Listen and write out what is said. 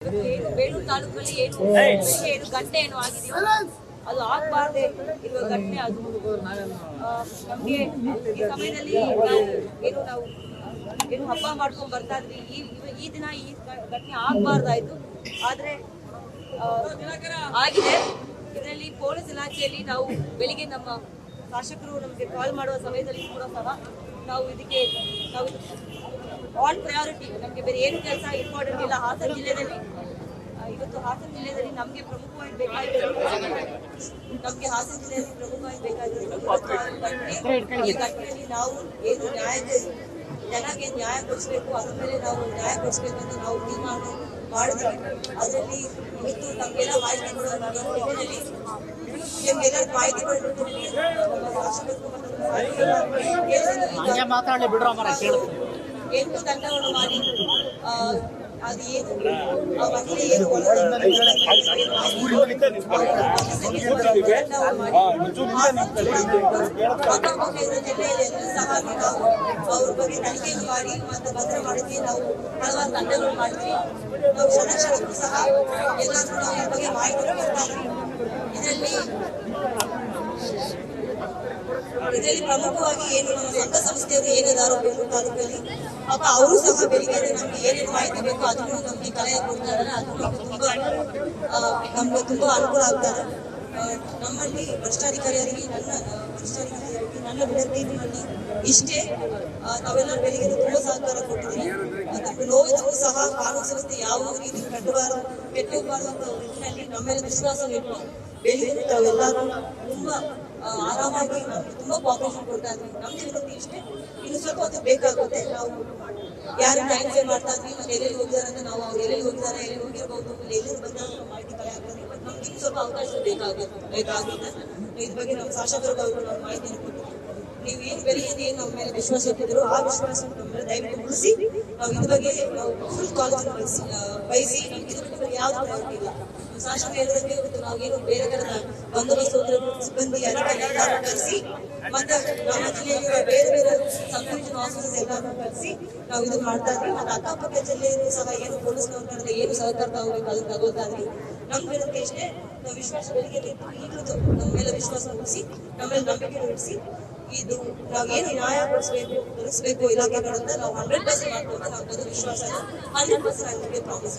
ಬೇಲೂರು ತಾಲೂಕಲ್ಲಿ ಏನು ಘಟನೆ ಏನು ಆಗಿದೆಯೋ ಅದು ಆಗಬಾರ್ದೆ ಇರುವ ಘಟನೆ ಅದು. ನಮಗೆ ಈ ಸಮಯದಲ್ಲಿ ನಾವು ಏನು ಹಬ್ಬ ಮಾಡ್ಕೊಂಡು ಬರ್ತಾ ಇದ್ವಿ. ಈ ದಿನ ಈ ಘಟನೆ ಆಗಬಾರ್ದಾಯ್ತು, ಆದ್ರೆ ಆಗಿದೆ. ಇದರಲ್ಲಿ ಪೊಲೀಸ್ ಇಲಾಖೆಯಲ್ಲಿ ನಾವು ಬೆಳಿಗ್ಗೆ ನಮ್ಮ ಶಾಸಕರು ನಮಗೆ ಕಾಲ್ ಮಾಡುವ ಸಮಯದಲ್ಲಿ ಕೂಡ ಸಹ ನಾವು ಆನ್ ಪ್ರಯಾರಿಟಿ, ನಮಗೆ ಬೇರೆ ಏನು ಕೆಲಸ ಇಂಪಾರ್ಟೆಂಟ್ ಇಲ್ಲ. ಹಾಸನ ಜಿಲ್ಲೆಯಲ್ಲಿ ನಮಗೆ ಪ್ರಮುಖವಾಗಿ ಬೇಕಾಗಿರೋದು ಈ ಘಟನೆಯಲ್ಲಿ ನಾವು ಏನು ಜನಕ್ಕೆ ನ್ಯಾಯ ಕೊಡಿಸಬೇಕು, ಅದ್ರ ಮೇಲೆ ನಾವು ನ್ಯಾಯ ಕೊಡಿಸಬೇಕು ಅಂತ ನಾವು ತೀರ್ಮಾನ ಮಾಡಿದ್ವಿ. ಅದರಲ್ಲಿ ಇವತ್ತು ನಮಗೆಲ್ಲ ಮಾಹಿತಿ ಕೊಡುವ ನಿಟ್ಟಿನಲ್ಲಿ ನಿಮ್ಗೆಲ್ಲ ಮಾಹಿತಿ ಕೊಡಬೇಕು. ಎಂಟು ತಂಡಗಳು ಮಾಡಿ ಅದು ಏನು ಮಹಿಳೆ ಏನು ಜಿಲ್ಲೆಯಲ್ಲಿ ಸಹ ನಾವು ಅವ್ರ ಬಗ್ಗೆ ತನಿಖೆಯನ್ನು ಮಾಡಿ ಮತ್ತು ಭದ್ರ ಮಾಡಿದ್ವಿ. ನಾವು ಹಲವಾರು ತಂಡಗಳು ಮಾಡಿದ್ವಿ. ನಾವು ಕ್ಷಣಕ್ಷಣಕ್ಕೂ ಸಹ ಎಲ್ಲರೂ ನಾವು ಈ ಬಗ್ಗೆ ಮಾಹಿತಿ ಕೊಡ್ತಾ ಇದ್ವಿ. ಇದರಲ್ಲಿ ಪ್ರಮುಖವಾಗಿ ಏನು ನಮ್ಮ ಸಂಘ ಸಂಸ್ಥೆಯವರು ಏನಿದಾರೋ ಬೇಲೂರು ತಾಲೂಕಲ್ಲಿ ಪಾಪ ಅವರು ಸಹ ಬೆಳಿಗ್ಗೆ ನಮ್ಗೆ ಏನೇನು ಮಾಹಿತಿ ಬೇಕು ಅದನ್ನು ನಮ್ಗೆ ಕಲೆಯ ಕೊಡ್ತಾ ಇದ್ದಾರೆ. ಅದು ನಮ್ಗೆ ತುಂಬಾ ಅನುಕೂಲ ಆಗ್ತಾರೆ. ನಮ್ಮಲ್ಲಿ ಭ್ರಷ್ಟಾಧಿಕಾರಿಯರಿಗೆ ನನ್ನ ವಿನಂತಿ ನಿಮ್ಮಲ್ಲಿ ಇಷ್ಟೇ, ನಾವೆಲ್ಲ ಬೆಳಿಗ್ಗೆ ತುಂಬಾ ಸಹಕಾರ ಕೊಟ್ಟಿದ್ದೀವಿ. ಅದಕ್ಕೆ ನೋವಿದ್ರೂ ಸಹ ಕಾನೂನು ಸಂಸ್ಥೆ ಯಾವ ರೀತಿ ಕೆಟ್ಟೋಗಬಾರ್ದು ಅಂತ ನಿಟ್ಟಿನಲ್ಲಿ ನಮ್ಮೆಲ್ಲ ವಿಶ್ವಾಸ ಇಟ್ಟು ಬೆಳಿಗ್ಗೆ ತಾವೆಲ್ಲರೂ ತುಂಬಾ ಆರಾಮಾಗಿ ನಮ್ಗೆ ತುಂಬಾ ಕಾಪರೇಷನ್ ಕೊಡ್ತಾ ಇದ್ವಿ. ನಮ್ಗೆ ವಿನಂತಿ ಇಷ್ಟೇ, ಇನ್ನು ಸ್ವಲ್ಪ ಹೊತ್ತು ಬೇಕಾಗುತ್ತೆ. ನಾವು ಯಾರು ಟೈಮ್ ಸೇವ್ ಮಾಡ್ತಾ ಇದ್ವಿ, ಮತ್ತೆ ಎಲ್ಲೆಲ್ಲಿ ಹೋಗಿದ್ದಾರೆ ಅಂತ ನಾವು ಅವ್ರು ಎಲ್ಲೆಲ್ಲಿ ಹೋಗಿದ್ದಾರೆ, ಎಲ್ಲಿ ಹೋಗಿರ್ಬೋದು, ಎಲ್ಲೆಲ್ಲಿ ಬಂದಾಗ ಮಾಹಿತಿ ಕಲೆ ಆಗ್ತದೆ. ಬಟ್ ನಮ್ಗೆ ಇನ್ನು ಸ್ವಲ್ಪ ಅವಕಾಶ ಬೇಕಾಗುತ್ತೆ. ಇದ್ರ ಬಗ್ಗೆ ನಮ್ಮ ಶಾಸಕರು ಅವರು ನಾವು ಮಾಹಿತಿಯನ್ನು ಕೊಟ್ಟಿದ್ದೀವಿ. ನೀವು ಏನು ಬೆಳಿಗ್ಗೆ ಏನು ನಮ್ಮ ಮೇಲೆ ವಿಶ್ವಾಸ ಇಟ್ಟಿದ್ರು ಆ ವಿಶ್ವಾಸ ನಮ್ಮ ದಯವಿಟ್ಟು ಉಳಿಸಿ. ನಾವು ಇದ್ರ ಬಗ್ಗೆ ನಾವು ಫುಲ್ ಕಾಳಜಿ ವಹಿಸಿ ನಮ್ಗೆ ಇದ್ರ ಬಗ್ಗೆ ಯಾವ್ದು ಪ್ರಯೋಜನ ಇಲ್ಲ. ಶಾಸಕ ಹೇಳಿದಂಗೆ ಇವತ್ತು ನಾವೇನು ಬೇರೆ ತರದ ಬಂದೋಬಸ್ತ್ ಸಿಬ್ಬಂದಿ ಅಧಿಕಾರಿಗಳನ್ನು ಕರೆಸಿ ಮತ್ತೆ ನಮ್ಮ ಜಿಲ್ಲೆಯಲ್ಲಿರುವ ಬೇರೆ ಬೇರೆ ಸಬ್ ಡಿವಿಷನ್ ಆಫೀಸರ್ಸ್ ಎಲ್ಲರನ್ನು ಕರೆಸಿ ನಾವು ಇದು ಮಾಡ್ತಾ ಇದ್ವಿ. ಮತ್ತೆ ಅಕ್ಕಪಕ್ಕ ಜಿಲ್ಲೆಯಲ್ಲೂ ಸಹ ಏನು ಪೊಲೀಸ್ನವ್ರ ಕಡೆ ಏನು ಸಹಕಾರ ತಗೋಬೇಕು ಅದನ್ನು ತಗೋತಾ ಇದ್ವಿ. ನಮ್ಗೆ ಇರುತ್ತೆ ಇಷ್ಟೇ, ನಾವು ವಿಶ್ವಾಸ ಬೆಳಿಗ್ಗೆ ಈಗಲೂ ನಮ್ಮ ಮೇಲೆ ವಿಶ್ವಾಸ ಉಳಿಸಿ ನಮ್ಮೇಲೆ ನಂಬಿಕೆ ಉಳಿಸಿ ಇದು ನಾವೇನು ನ್ಯಾಯ ಕೊಡಿಸ್ಬೇಕು ಇಲಾಖೆಗಳಿಂದ ನಾವು 100% ಮಾಡ್ಕೊಂಡು ನಾವು ವಿಶ್ವಾಸ 100% ಪ್ರಾಮಿಸ್